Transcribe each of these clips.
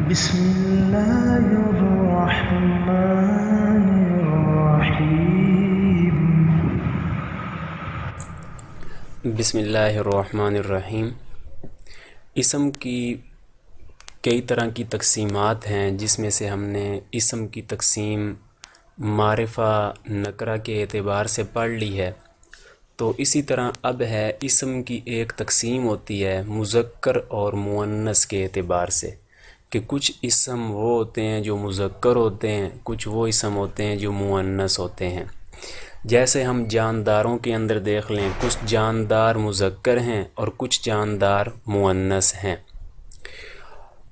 بسم الله الرحمن الرحيم. بسم اللہ الرحمن الرحیم۔ اسم کی کئی طرح کی تقسیمات ہیں، جس میں سے ہم نے اسم کی تقسیم معرفہ نکرہ کے اعتبار سے پڑھ لی ہے، تو اسی طرح اب ہے اسم کی ایک تقسیم ہوتی ہے مذکر اور مؤنث کے اعتبار سے، کہ کچھ اسم وہ ہوتے ہیں جو مذکر ہوتے ہیں، کچھ وہ اسم ہوتے ہیں جو مؤنث ہوتے ہیں۔ جیسے ہم جانداروں کے اندر دیکھ لیں، کچھ جاندار مذکر ہیں اور کچھ جاندار مؤنث ہیں۔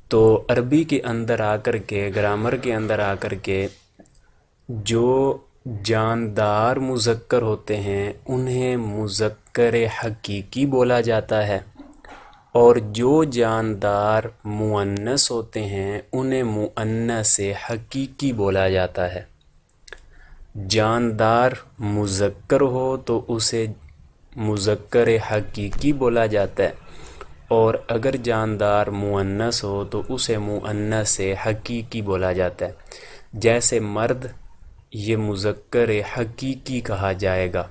تو عربی کے اندر آ کر کے، گرامر کے اندر آ کر کے جو جاندار مذکر ہوتے ہیں انہیں مذکر حقیقی بولا جاتا ہے، اور جو جاندار مؤنث ہوتے ہیں انہیں مؤنث حقیقی بولا جاتا ہے۔ جاندار مذکر ہو تو اسے مذکر حقیقی بولا جاتا ہے، اور اگر جاندار مؤنث ہو تو اسے مؤنث حقیقی بولا جاتا ہے۔ جیسے مرد، یہ مذکر حقیقی کہا جائے گا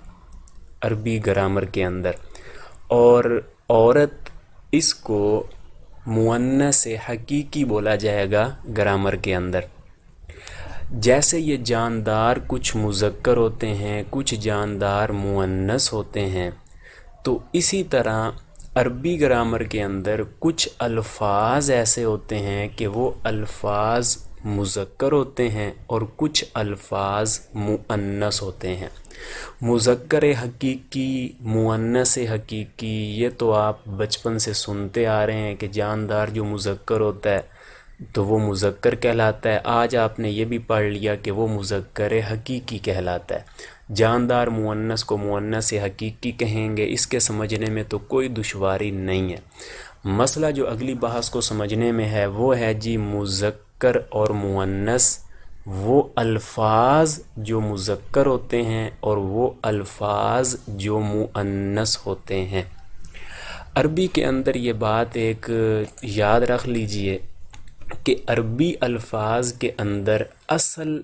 عربی گرامر کے اندر، اور عورت اس کو مؤنث حقیقی بولا جائے گا گرامر کے اندر۔ جیسے یہ جاندار کچھ مذکر ہوتے ہیں، کچھ جاندار مؤنث ہوتے ہیں، تو اسی طرح عربی گرامر کے اندر کچھ الفاظ ایسے ہوتے ہیں کہ وہ الفاظ مذکر ہوتے ہیں اور کچھ الفاظ مؤنث ہوتے ہیں۔ مذکر حقیقی، مؤنث حقیقی، یہ تو آپ بچپن سے سنتے آ رہے ہیں کہ جاندار جو مذکر ہوتا ہے تو وہ مذکر کہلاتا ہے۔ آج آپ نے یہ بھی پڑھ لیا کہ وہ مذکر حقیقی کہلاتا ہے۔ جاندار مؤنث کو مؤنث حقیقی کہیں گے، اس کے سمجھنے میں تو کوئی دشواری نہیں ہے۔ مسئلہ جو اگلی بحث کو سمجھنے میں ہے وہ ہے جی مذکر اور مؤنث، وہ الفاظ جو مذکر ہوتے ہیں اور وہ الفاظ جو مؤنث ہوتے ہیں۔ عربی کے اندر یہ بات ایک یاد رکھ لیجئے کہ عربی الفاظ کے اندر اصل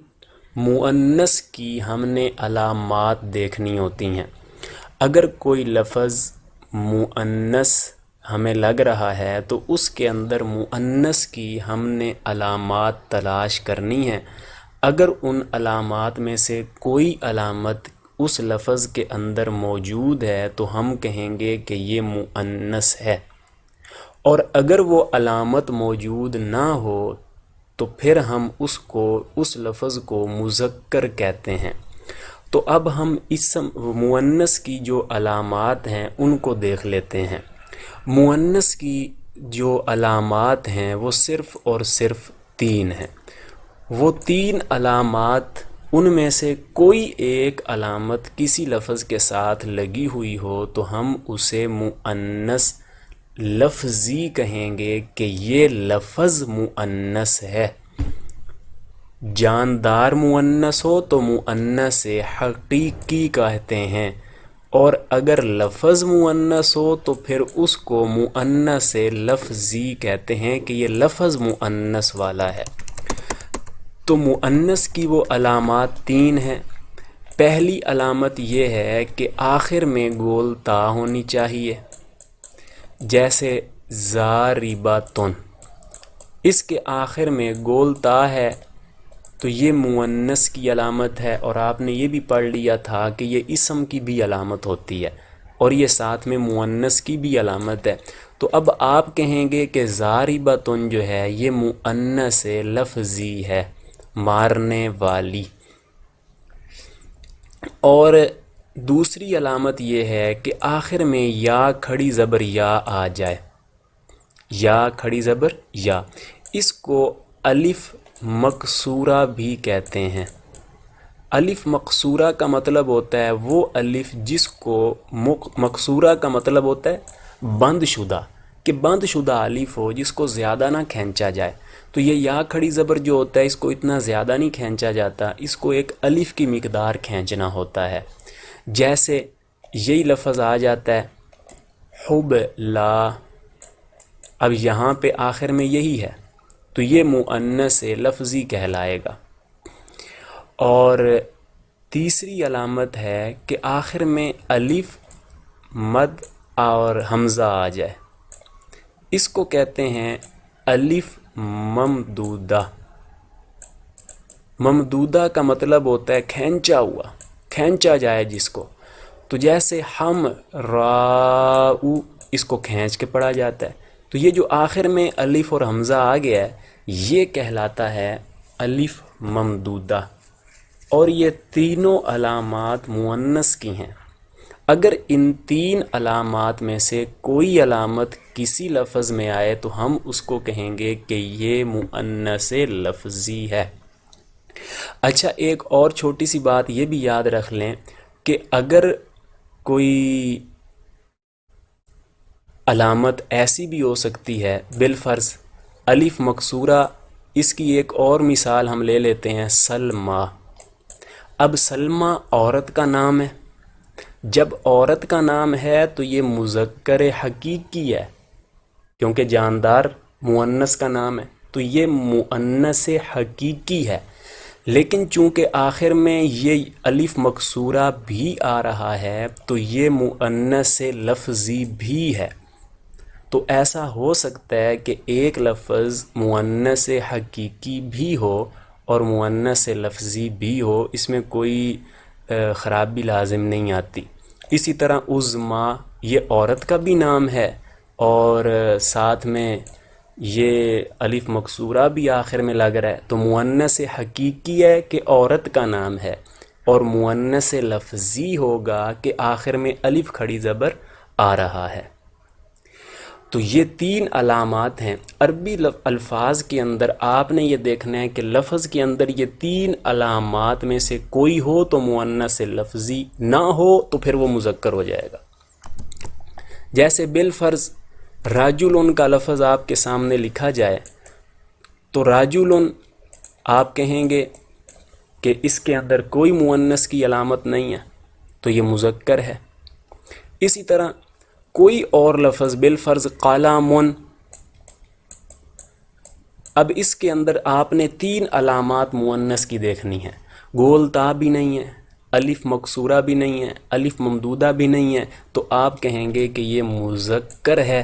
مؤنث کی ہم نے علامات دیکھنی ہوتی ہیں۔ اگر کوئی لفظ مؤنث ہمیں لگ رہا ہے تو اس کے اندر مؤنث کی ہم نے علامات تلاش کرنی ہے۔ اگر ان علامات میں سے کوئی علامت اس لفظ کے اندر موجود ہے تو ہم کہیں گے کہ یہ مؤنث ہے، اور اگر وہ علامت موجود نہ ہو تو پھر ہم اس لفظ کو مذکر کہتے ہیں۔ تو اب ہم اسم مؤنث کی جو علامات ہیں ان کو دیکھ لیتے ہیں۔ مؤنث کی جو علامات ہیں وہ صرف اور صرف 3 ہیں۔ وہ 3 علامات، ان میں سے کوئی ایک علامت کسی لفظ کے ساتھ لگی ہوئی ہو تو ہم اسے مؤنث لفظی کہیں گے کہ یہ لفظ مؤنث ہے۔ جاندار مؤنث ہو تو مؤنث حقیقی کہتے ہیں، اور اگر لفظ مؤنث ہو تو پھر اس کو مؤنث لفظی کہتے ہیں کہ یہ لفظ مؤنث والا ہے۔ تو مؤنث کی وہ علامات 3 ہیں۔ پہلی علامت یہ ہے کہ آخر میں گول تا ہونی چاہیے، جیسے ضاربۃ، اس کے آخر میں گول تا ہے تو یہ مؤنث کی علامت ہے، اور آپ نے یہ بھی پڑھ لیا تھا کہ یہ اسم کی بھی علامت ہوتی ہے اور یہ ساتھ میں مؤنث کی بھی علامت ہے۔ تو اب آپ کہیں گے کہ ضاربۃ جو ہے یہ مؤنث لفظی ہے، مارنے والی۔ اور دوسری علامت یہ ہے کہ آخر میں یا کھڑی زبر یا آ جائے، یا کھڑی زبر یا، اس کو الف مقصورہ بھی کہتے ہیں۔ الف مقصورہ کا مطلب ہوتا ہے وہ الف جس کو، مقصورہ کا مطلب ہوتا ہے بند شدہ، کہ بند شدہ الف ہو جس کو زیادہ نہ کھینچا جائے۔ تو یہ یا کھڑی زبر جو ہوتا ہے اس کو اتنا زیادہ نہیں کھینچا جاتا، اس کو ایک الف کی مقدار کھینچنا ہوتا ہے۔ جیسے یہی لفظ آ جاتا ہے حب لا، اب یہاں پہ آخر میں یہی ہے تو یہ مؤنث لفظی کہلائے گا۔ اور تیسری علامت ہے کہ آخر میں الف، مد اور حمزہ آ جائے، اس کو کہتے ہیں الف ممدودہ۔ ممدودہ کا مطلب ہوتا ہے کھینچا ہوا، کھینچا جائے جس کو، تو جیسے ہم راؤ، اس کو کھینچ کے پڑھا جاتا ہے، تو یہ جو آخر میں الف اور حمزہ آ گیا ہے یہ کہلاتا ہے الف ممدودہ۔ اور یہ تینوں علامات مؤنث کی ہیں۔ اگر ان تین علامات میں سے کوئی علامت کسی لفظ میں آئے تو ہم اس کو کہیں گے کہ یہ مؤنث لفظی ہے۔ اچھا، ایک اور چھوٹی سی بات یہ بھی یاد رکھ لیں کہ اگر کوئی علامت ایسی بھی ہو سکتی ہے، بالفرض الف مکسورہ، اس کی ایک اور مثال ہم لے لیتے ہیں سلمہ۔ اب سلمہ عورت کا نام ہے، جب عورت کا نام ہے تو یہ مذکر حقیقی ہے، کیونکہ جاندار مؤنث کا نام ہے تو یہ مؤنث حقیقی ہے، لیکن چونکہ آخر میں یہ الف مکسورہ بھی آ رہا ہے تو یہ مؤنث لفظی بھی ہے۔ تو ایسا ہو سکتا ہے کہ ایک لفظ مؤنث حقیقی بھی ہو اور مؤنث لفظی بھی ہو، اس میں کوئی خرابی لازم نہیں آتی۔ اسی طرح عظمیٰ، یہ عورت کا بھی نام ہے اور ساتھ میں یہ الف مکسورہ بھی آخر میں لگ رہا ہے، تو مؤنث حقیقی ہے کہ عورت کا نام ہے، اور مؤنث لفظی ہوگا کہ آخر میں الف کھڑی زبر آ رہا ہے۔ تو یہ تین علامات ہیں۔ عربی الفاظ کے اندر آپ نے یہ دیکھنا ہے کہ لفظ کے اندر یہ تین علامات میں سے کوئی ہو تو مؤنث لفظی، نہ ہو تو پھر وہ مذکر ہو جائے گا۔ جیسے بالفرض راجلن کا لفظ آپ کے سامنے لکھا جائے تو راجلن آپ کہیں گے کہ اس کے اندر کوئی مؤنث کی علامت نہیں ہے تو یہ مذکر ہے۔ اسی طرح کوئی اور لفظ بالفرض قلم، اب اس کے اندر آپ نے تین علامات مؤنث کی دیکھنی ہے، گول تا بھی نہیں ہے، الف مکسورہ بھی نہیں ہے، الف ممدودہ بھی نہیں ہے، تو آپ کہیں گے کہ یہ مذکر ہے۔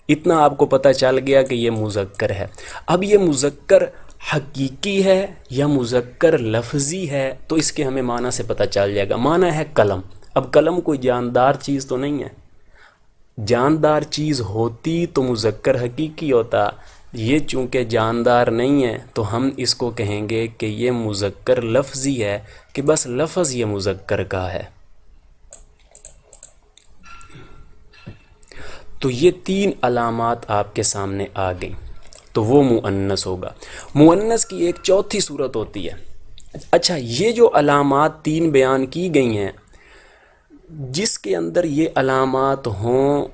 اتنا آپ کو پتہ چل گیا کہ یہ مذکر ہے۔ اب یہ مذکر حقیقی ہے یا مذکر لفظی ہے تو اس کے ہمیں معنی سے پتہ چل جائے گا۔ معنی ہے قلم۔ اب قلم کوئی جاندار چیز تو نہیں ہے، جاندار چیز ہوتی تو مذکر حقیقی ہوتا، یہ چونکہ جاندار نہیں ہے تو ہم اس کو کہیں گے کہ یہ مذکر لفظی ہے، کہ بس لفظ یہ مذکر کا ہے۔ تو یہ تین علامات آپ کے سامنے آ گئیں تو وہ مؤنث ہوگا۔ مؤنث کی ایک چوتھی صورت ہوتی ہے۔ اچھا، یہ جو علامات تین بیان کی گئی ہیں، جس کے اندر یہ علامات ہوں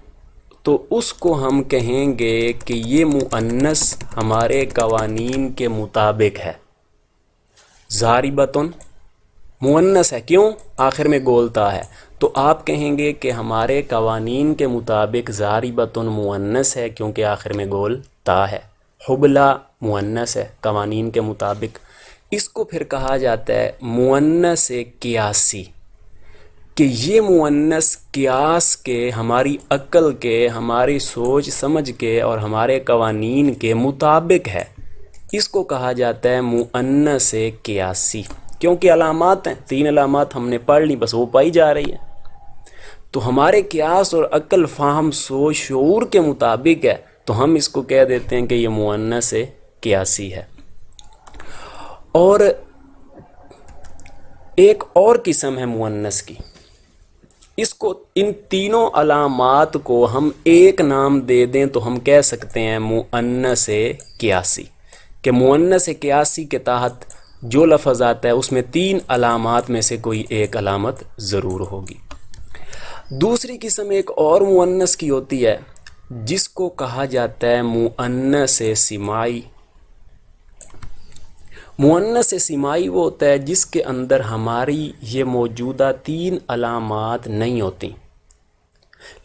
تو اس کو ہم کہیں گے کہ یہ مؤنث ہمارے قوانین کے مطابق ہے۔ ضاربۃن مؤنث ہے، کیوں؟ آخر میں گولتا ہے، تو آپ کہیں گے کہ ہمارے قوانین کے مطابق ضاربۃن مؤنث ہے کیونکہ آخر میں گول تا ہے۔ حبلہ مؤنث ہے قوانین کے مطابق۔ اس کو پھر کہا جاتا ہے مؤنث قیاسی، کہ یہ مؤنث قیاس کے، ہماری عقل کے، ہماری سوچ سمجھ کے اور ہمارے قوانین کے مطابق ہے۔ اس کو کہا جاتا ہے مؤنث قیاسی، کیونکہ علامات ہیں، تین علامات ہم نے پڑھ لی، بس وہ پائی جا رہی ہے، تو ہمارے قیاس اور عقل، فہم، سوچ، شعور کے مطابق ہے، تو ہم اس کو کہہ دیتے ہیں کہ یہ مؤنث قیاسی ہے۔ اور ایک اور قسم ہے مؤنث کی، اس کو، ان تینوں علامات کو ہم ایک نام دے دیں تو ہم کہہ سکتے ہیں مؤنث قیاسی، کہ مؤنث قیاسی کے تحت جو لفظ آتا ہے اس میں تین علامات میں سے کوئی ایک علامت ضرور ہوگی۔ دوسری قسم ایک اور مؤنث کی ہوتی ہے جس کو کہا جاتا ہے مؤنث سماعی۔ مؤنث سماعی وہ ہوتا ہے جس کے اندر ہماری یہ موجودہ تین علامات نہیں ہوتی،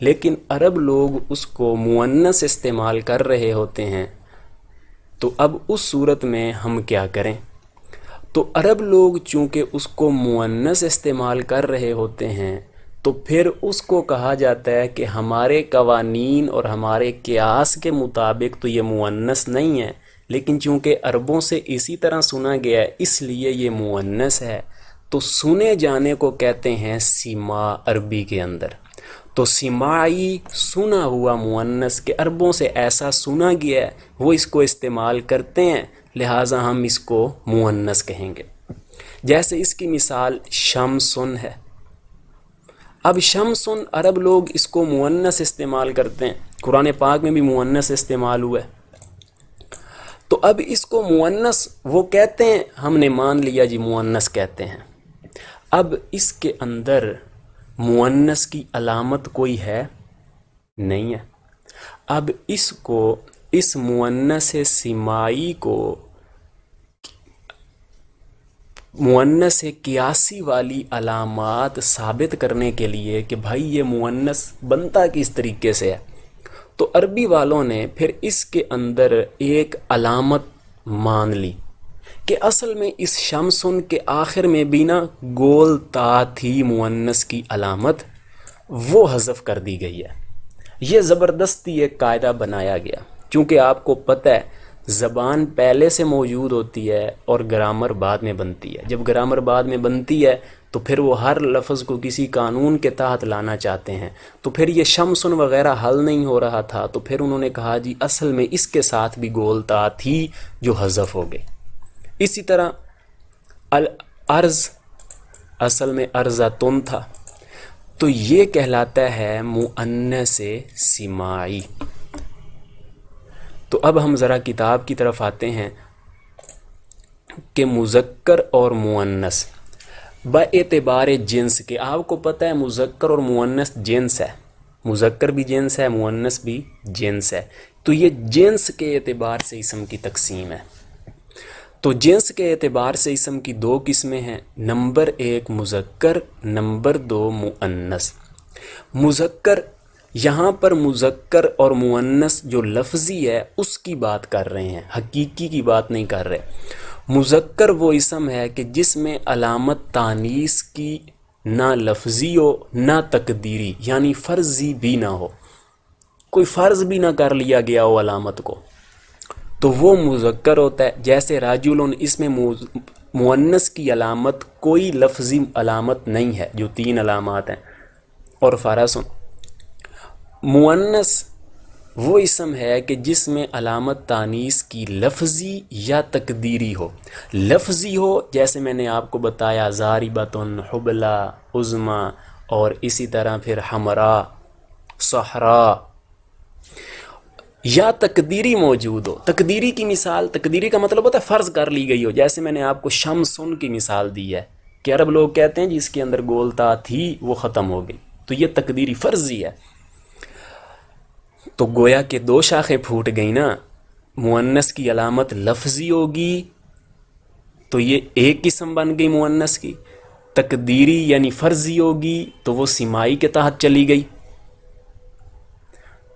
لیکن عرب لوگ اس کو مؤنث استعمال کر رہے ہوتے ہیں تو اب اس صورت میں ہم کیا کریں؟ تو عرب لوگ چونکہ اس کو مؤنث استعمال کر رہے ہوتے ہیں تو پھر اس کو کہا جاتا ہے کہ ہمارے قوانین اور ہمارے قیاس کے مطابق تو یہ مؤنث نہیں ہے، لیکن چونکہ عربوں سے اسی طرح سنا گیا ہے اس لیے یہ مؤنث ہے۔ تو سنے جانے کو کہتے ہیں سماع عربی کے اندر۔ تو سماعی سنا ہوا مؤنث کے عربوں سے ایسا سنا گیا ہے، وہ اس کو استعمال کرتے ہیں، لہٰذا ہم اس کو مؤنث کہیں گے۔ جیسے اس کی مثال شمسن ہے۔ اب شمسن عرب لوگ اس کو مؤنث استعمال کرتے ہیں، قرآن پاک میں بھی مؤنث استعمال ہوا ہے۔ تو اب اس کو مؤنث وہ کہتے ہیں، ہم نے مان لیا جی مؤنث کہتے ہیں۔ اب اس کے اندر مؤنث کی علامت کوئی ہے نہیں ہے۔ اب اس کو، اس مؤنث سماعی کو مؤنث قیاسی والی علامات ثابت کرنے کے لیے کہ بھائی یہ مؤنث بنتا کس طریقے سے ہے، تو عربی والوں نے پھر اس کے اندر ایک علامت مان لی کہ اصل میں اس شمسن کے آخر میں بھی نا گول تا تھی مؤنث کی علامت، وہ حذف کر دی گئی ہے۔ یہ زبردستی ایک قاعدہ بنایا گیا، چونکہ آپ کو پتہ ہے زبان پہلے سے موجود ہوتی ہے اور گرامر بعد میں بنتی ہے۔ جب گرامر بعد میں بنتی ہے تو پھر وہ ہر لفظ کو کسی قانون کے تحت لانا چاہتے ہیں، تو پھر یہ شمسن وغیرہ حل نہیں ہو رہا تھا، تو پھر انہوں نے کہا جی اصل میں اس کے ساتھ بھی گول تا تھی جو حذف ہو گئی۔ اسی طرح الارض اصل میں ارضاتن تھا، تو یہ کہلاتا ہے مؤنث سماعی۔ تو اب ہم ذرا کتاب کی طرف آتے ہیں کہ مذکر اور مؤنث باعتبار جنس کے، آپ کو پتہ ہے مذکر اور مؤنث جنس ہے، مذکر بھی جنس ہے، مؤنث بھی جنس ہے، تو یہ جنس کے اعتبار سے اسم کی تقسیم ہے۔ تو جنس کے اعتبار سے اسم کی دو قسمیں ہیں، نمبر ایک مذکر، نمبر دو مؤنث۔ مذکر، یہاں پر مذکر اور مؤنث جو لفظی ہے اس کی بات کر رہے ہیں، حقیقی کی بات نہیں کر رہے۔ مذکر وہ اسم ہے کہ جس میں علامت تانیث کی نہ لفظی ہو نہ تقدیری، یعنی فرضی بھی نہ ہو، کوئی فرض بھی نہ کر لیا گیا ہو علامت کو، تو وہ مذکر ہوتا ہے۔ جیسے راجلن، اس میں مؤنث کی علامت کوئی لفظی علامت نہیں ہے، جو تین علامات ہیں۔ اور فرسن، مؤنث وہ اسم ہے کہ جس میں علامت تانیث کی لفظی یا تقدیری ہو۔ لفظی ہو جیسے میں نے آپ کو بتایا ضاربۃن، حبلہ، عظمی، اور اسی طرح پھر حمراء، صحراء، یا تقدیری موجود ہو۔ تقدیری کی مثال، تقدیری کا مطلب ہوتا ہے فرض کر لی گئی ہو، جیسے میں نے آپ کو شمسن کی مثال دی ہے کہ عرب لوگ کہتے ہیں جس کے اندر گولتا تھی وہ ختم ہو گئی، تو یہ تقدیری فرضی ہے۔ تو گویا کہ دو شاخیں پھوٹ گئی نا، مؤنث کی علامت لفظی ہوگی تو یہ ایک قسم بن گئی مؤنث کی، تقدیری یعنی فرضی ہوگی تو وہ سماعی کے تحت چلی گئی۔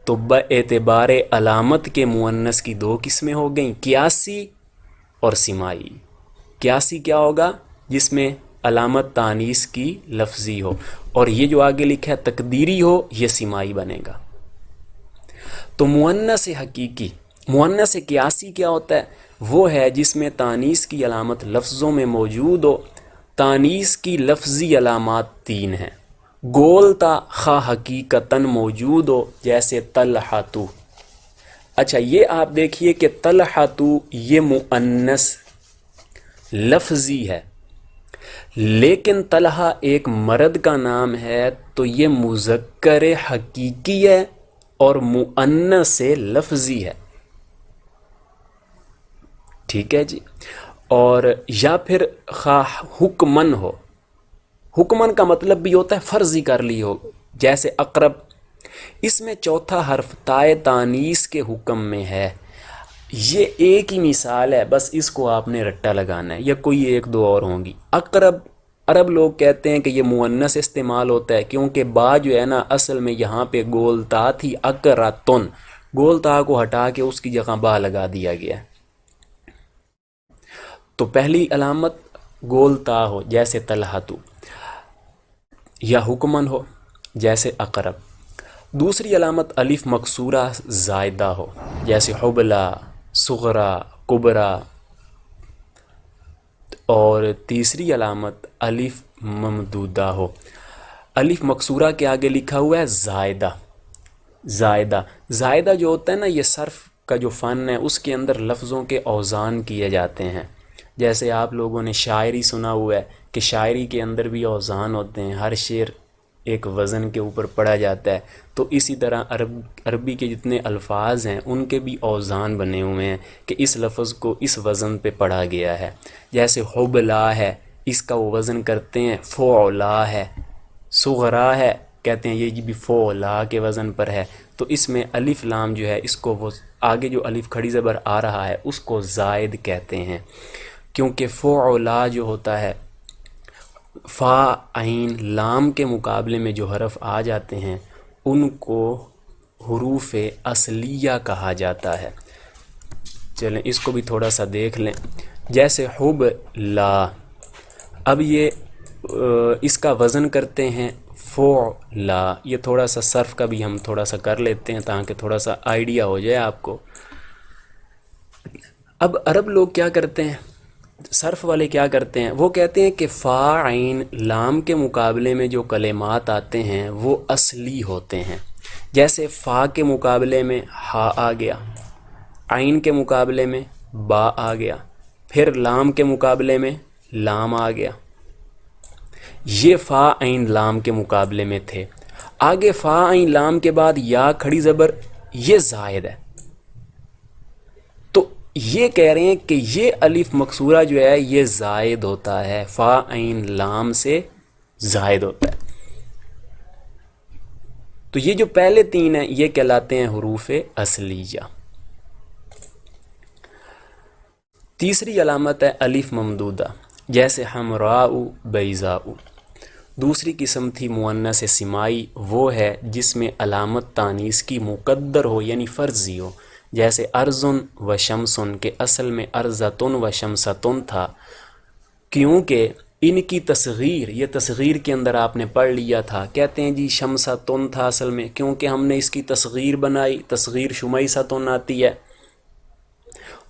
تو باعتبار علامت کے مؤنث کی دو قسمیں ہو گئیں، قیاسی اور سماعی۔ قیاسی کیا ہوگا؟ جس میں علامت تانیث کی لفظی ہو، اور یہ جو آگے لکھا ہے تقدیری ہو، یہ سماعی بنے گا۔ تو مؤنث حقیقی، مؤنث قیاسی کیا ہوتا ہے؟ وہ ہے جس میں تانیث کی علامت لفظوں میں موجود ہو۔ تانیث کی لفظی علامات تین ہیں، گولتا خا حقیقتاً موجود ہو، جیسے طلحتو۔ اچھا یہ آپ دیکھیے کہ طلحتو یہ مؤنث لفظی ہے، لیکن طلحہ ایک مرد کا نام ہے تو یہ مذکر حقیقی ہے اور مؤنث لفظی ہے، ٹھیک ہے جی۔ اور یا پھر خواہ حکمن ہو، حکمن کا مطلب بھی ہوتا ہے فرضی کر لی ہو، جیسے اقرب، اس میں چوتھا حرف تائے تانیث کے حکم میں ہے۔ یہ ایک ہی مثال ہے، بس اس کو آپ نے رٹا لگانا ہے، یا کوئی ایک دو اور ہوں گی۔ اقرب، عرب لوگ کہتے ہیں کہ یہ مؤنث استعمال ہوتا ہے کیونکہ با جو ہے نا اصل میں یہاں پہ گول تا تھی، اقراتن، گول تا کو ہٹا کے اس کی جگہ با لگا دیا گیا ہے، تو پہلی علامت گول تا ہو جیسے طلحتو، یا حکمن ہو جیسے اقرب. دوسری علامت الف مکسورہ زائدہ ہو جیسے حبلا، صغرا، کبرا. اور تیسری علامت الف ممدودہ ہو. الف مکسورہ کے آگے لکھا ہوا ہے زائدہ. زائدہ جو ہوتا ہے نا، یہ صرف کا جو فن ہے اس کے اندر لفظوں کے اوزان کیے جاتے ہیں. جیسے آپ لوگوں نے شاعری سنا ہوا ہے کہ شاعری کے اندر بھی اوزان ہوتے ہیں، ہر شعر ایک وزن کے اوپر پڑھا جاتا ہے. تو اسی طرح عربی کے جتنے الفاظ ہیں ان کے بھی اوزان بنے ہوئے ہیں کہ اس لفظ کو اس وزن پہ پڑھا گیا ہے. جیسے حبلا ہے، اس کا وہ وزن کرتے ہیں فعلا ہے. صغرا ہے، کہتے ہیں یہ بھی فعلا کے وزن پر ہے. تو اس میں الف لام جو ہے اس کو وہ آگے جو الف کھڑی زبر آ رہا ہے اس کو زائد کہتے ہیں، کیونکہ فعلا جو ہوتا ہے فا عین لام کے مقابلے میں جو حرف آ جاتے ہیں ان کو حروف اصلیہ کہا جاتا ہے. چلیں اس کو بھی تھوڑا سا دیکھ لیں. جیسے حب لا، اب یہ اس کا وزن کرتے ہیں فعلا. یہ تھوڑا سا صرف کا بھی ہم تھوڑا سا کر لیتے ہیں تاکہ تھوڑا سا آئیڈیا ہو جائے آپ کو. اب عرب لوگ کیا کرتے ہیں، صرف والے کیا کرتے ہیں، وہ کہتے ہیں کہ فا عین لام کے مقابلے میں جو کلمات آتے ہیں وہ اصلی ہوتے ہیں. جیسے فا کے مقابلے میں ہا آ گیا، عین کے مقابلے میں با آ گیا، پھر لام کے مقابلے میں لام آ گیا. یہ فا عین لام کے مقابلے میں تھے. آگے فا عین لام کے بعد یا کھڑی زبر، یہ زائد ہے. تو یہ کہہ رہے ہیں کہ یہ الف مکسورہ جو ہے یہ زائد ہوتا ہے، فا عین لام سے زائد ہوتا ہے. تو یہ جو پہلے تین ہیں یہ کہلاتے ہیں حروف اصلیہ. تیسری علامت ہے الف ممدودہ جیسے حمراء، بیضاء. دوسری قسم تھی مؤنث سمائی، وہ ہے جس میں علامت تانیث کی مقدر ہو یعنی فرضی ہو. جیسے ارضن و شمسن، کے اصل میں ارضتن و شمستن تھا، کیونکہ ان کی تصغیر، یہ تصغیر کے اندر آپ نے پڑھ لیا تھا. کہتے ہیں جی شمستن تھا اصل میں، کیونکہ ہم نے اس کی تصغیر بنائی. تصغیر شمیستن آتی ہے،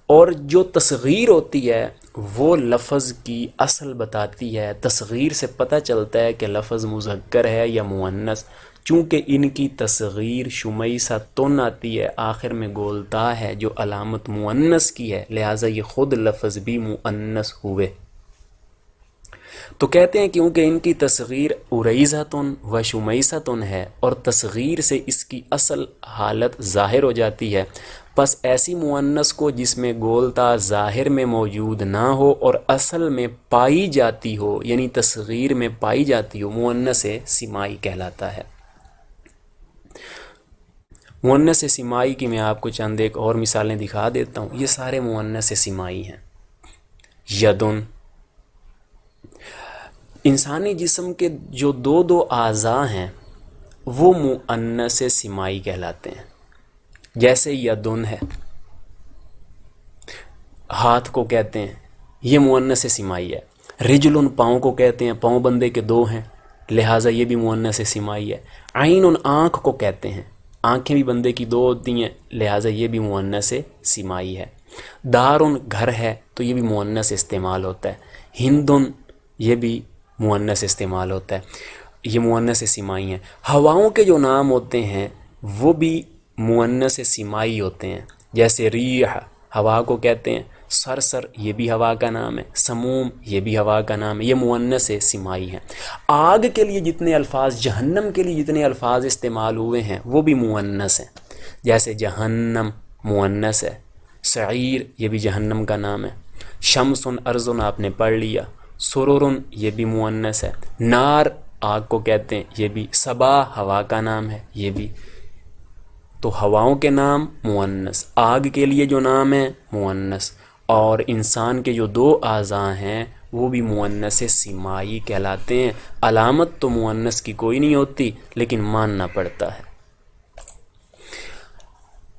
اور جو تصغیر ہوتی ہے وہ لفظ کی اصل بتاتی ہے. تصغیر سے پتہ چلتا ہے کہ لفظ مذکر ہے یا مؤنث. چونکہ ان کی تصغیر شمیستن آتی ہے، آخر میں گولتا ہے جو علامت مؤنث کی ہے، لہٰذا یہ خود لفظ بھی مؤنث ہوئے. تو کہتے ہیں کیونکہ ان کی تصغیر اریزتن و شمیستن ہے اور تصغیر سے اس کی اصل حالت ظاہر ہو جاتی ہے، پس ایسی مؤنث کو جس میں گولتا ظاہر میں موجود نہ ہو اور اصل میں پائی جاتی ہو، یعنی تصغیر میں پائی جاتی ہو، مؤنث سمائی کہلاتا ہے. مؤنث سمائی کی میں آپ کو چند ایک اور مثالیں دکھا دیتا ہوں. یہ سارے مؤنث سمائی ہیں. یدن، انسانی جسم کے جو دو اعضاء ہیں وہ مؤنث سمائی کہلاتے ہیں. جیسے یدن ہے، ہاتھ کو کہتے ہیں، یہ مؤنث سمائی ہے. رجلن، پاؤں کو کہتے ہیں، پاؤں بندے کے دو ہیں، لہٰذا یہ بھی مؤنث سمائی ہے. عین، آنکھ کو کہتے ہیں، آنکھیں بھی بندے کی دو ہوتی ہیں، لہٰذا یہ بھی مؤنث سمائی ہے. دارن، گھر ہے، تو یہ بھی مؤنث استعمال ہوتا ہے. ہندن، یہ بھی مؤنث استعمال ہوتا ہے. یہ مؤنث سمائی ہیں. ہواؤں کے جو نام ہوتے ہیں وہ بھی مؤنث سمائی ہوتے ہیں. جیسے ریح، ہوا کو کہتے ہیں. سرسر، یہ بھی ہوا کا نام ہے. سموم، یہ بھی ہوا کا نام ہے. یہ مؤنث سمائی ہیں. آگ کے لیے جتنے الفاظ، جہنم کے لیے جتنے الفاظ استعمال ہوئے ہیں وہ بھی مؤنث ہیں. جیسے جہنم مؤنث ہے. سعیر، یہ بھی جہنم کا نام ہے. شمسن، ارضن آپ نے پڑھ لیا. سرورن، یہ بھی مؤنث ہے. نار، آگ کو کہتے ہیں، یہ بھی. صبا، ہوا کا نام ہے، یہ بھی. تو ہواؤں کے نام مؤنث، آگ کے لیے جو نام ہے مؤنث، اور انسان کے جو دو اعضاء ہیں وہ بھی مؤنث سمائی کہلاتے ہیں. علامت تو مؤنث کی کوئی نہیں ہوتی لیکن ماننا پڑتا ہے.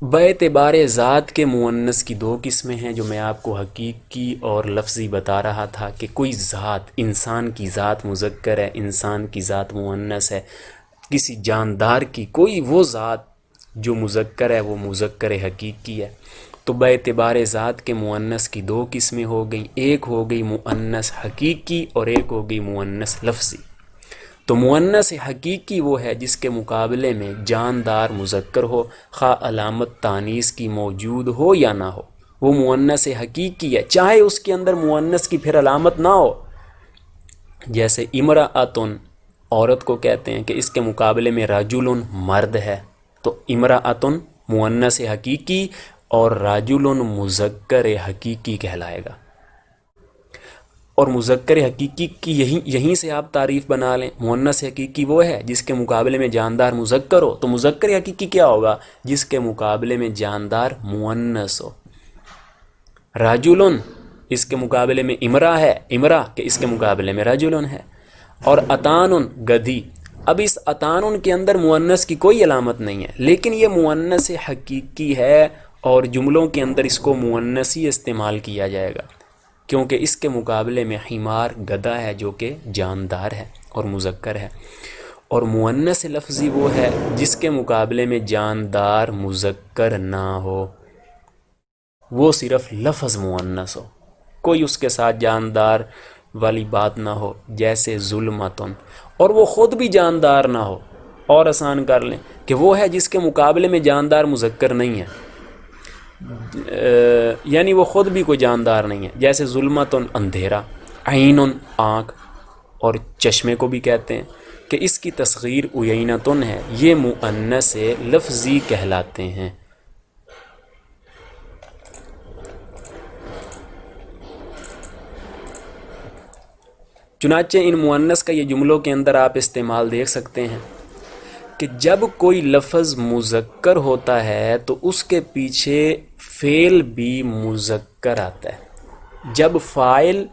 باعتبار ذات کے مؤنث کی دو قسمیں ہیں جو میں آپ کو حقیقی اور لفظی بتا رہا تھا کہ کوئی ذات، انسان کی ذات مذکر ہے، انسان کی ذات مؤنث ہے، کسی جاندار کی کوئی وہ ذات جو مذکر ہے وہ مذکر حقیقی ہے. تو باعتبار ذات کے مؤنث کی دو قسمیں ہو گئیں، ایک ہو گئی مؤنث حقیقی اور ایک ہو گئی مؤنث لفظی. تو مؤنث حقیقی وہ ہے جس کے مقابلے میں جاندار مذکر ہو، خواہ علامت تانیث کی موجود ہو یا نہ ہو، وہ مؤنث حقیقی ہے، چاہے اس کے اندر مؤنث کی پھر علامت نہ ہو. جیسے امرأۃن عورت کو کہتے ہیں کہ اس کے مقابلے میں رجل مرد ہے، تو امرأۃن مؤنث حقیقی اور رجل مذکر حقیقی کہلائے گا. اور مذکر حقیقی کی یہیں سے آپ تعریف بنا لیں. مؤنث حقیقی وہ ہے جس کے مقابلے میں جاندار مذکر ہو، تو مذکر حقیقی کیا ہوگا؟ جس کے مقابلے میں جاندار مؤنث ہو. رجل اس کے مقابلے میں امرا ہے، امرا کہ اس کے مقابلے میں رجل ہے. اور اتان گدھی، اب اس اتان کے اندر مؤنث کی کوئی علامت نہیں ہے، لیکن یہ مؤنث حقیقی ہے اور جملوں کے اندر اس کو مؤنثی استعمال کیا جائے گا، کیونکہ اس کے مقابلے میں حمار گدھا ہے جو کہ جاندار ہے اور مذکر ہے. اور مؤنث لفظی وہ ہے جس کے مقابلے میں جاندار مذکر نہ ہو، وہ صرف لفظ مؤنث ہو، کوئی اس کے ساتھ جاندار والی بات نہ ہو. جیسے ظلمتن، اور وہ خود بھی جاندار نہ ہو. اور آسان کر لیں کہ وہ ہے جس کے مقابلے میں جاندار مذکر نہیں ہے، یعنی وہ خود بھی کوئی جاندار نہیں ہے. جیسے ظلمتن اندھیرا، عین آنکھ، اور چشمے کو بھی کہتے ہیں کہ اس کی تصغیر عینتن ہے، یہ مؤنث لفظی کہلاتے ہیں. چنانچہ ان مؤنث کا یہ جملوں کے اندر آپ استعمال دیکھ سکتے ہیں کہ جب کوئی لفظ مذکر ہوتا ہے تو اس کے پیچھے فعل بھی مذکر آتا ہے. جب فاعل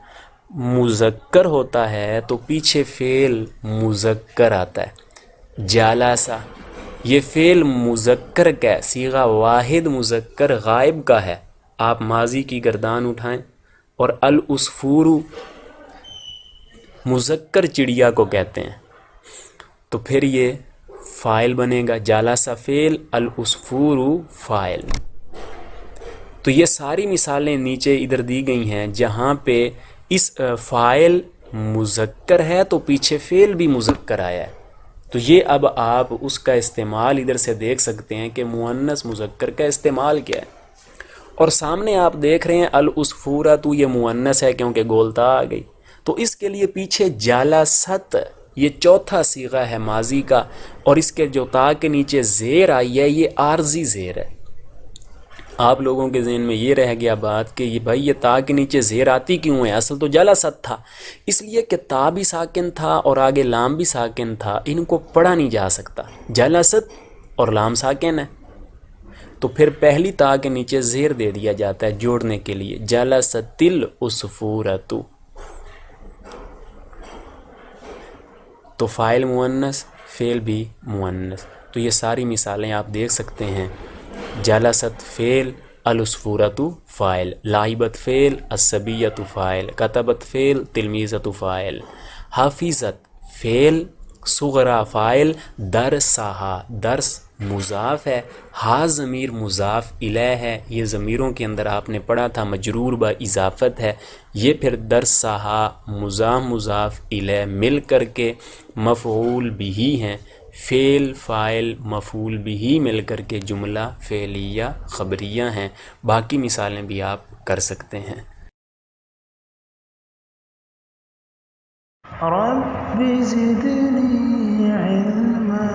مذکر ہوتا ہے تو پیچھے فعل مذکر آتا ہے. جالسا، یہ فعل مذکر کا ہے، صیغہ واحد مذکر غائب کا ہے. آپ ماضی کی گردان اٹھائیں. اور العصفور مذکر چڑیا کو کہتے ہیں، تو پھر یہ فاعل بنے گا. جالسا فعل، العصفور فاعل. تو یہ ساری مثالیں نیچے ادھر دی گئی ہیں جہاں پہ اس فاعل مذکر ہے تو پیچھے فعل بھی مذکر آیا ہے. تو یہ اب آپ اس کا استعمال ادھر سے دیکھ سکتے ہیں کہ مؤنث مذکر کا استعمال کیا ہے. اور سامنے آپ دیکھ رہے ہیں العصفورہ، تو یہ مؤنث ہے کیونکہ گولتا آ گئی، تو اس کے لیے پیچھے جالست یہ چوتھا صیغہ ہے ماضی کا، اور اس کے جو تا کے نیچے زیر آئی ہے یہ عارضی زیر ہے. آپ لوگوں کے ذہن میں یہ رہ گیا بات کہ یہ بھائی یہ تا کے نیچے زیر آتی کیوں ہے؟ اصل تو جالست تھا، اس لیے کہ تا بھی ساکن تھا اور آگے لام بھی ساکن تھا، ان کو پڑھا نہیں جا سکتا. جالست اور لام ساکن ہے تو پھر پہلی تا کے نیچے زیر دے دیا جاتا ہے جوڑنے کے لیے. جالست العصفورۃ، تو فاعل مؤنث، فعل بھی مؤنث. تو یہ ساری مثالیں آپ دیکھ سکتے ہیں. جلست فعل، العصفورۃ فاعل، لعبت فعل، الصبیۃ فاعل، کتبت فعل، تلمیذۃ فاعل، حافظت فعل، صغرا فاعل، درسہا درس مضاف ہے، ہا ضمیر مضاف الیہ ہے. یہ ضمیروں کے اندر آپ نے پڑھا تھا مجرور با اضافت ہے. یہ پھر درسہا مضاف الیہ مل کر کے مفعول بھی ہیں. فعل فاعل مفعول بھی مل کر کے جملہ فعلیہ خبریہ ہیں. باقی مثالیں بھی آپ کر سکتے ہیں. رب زدنی علما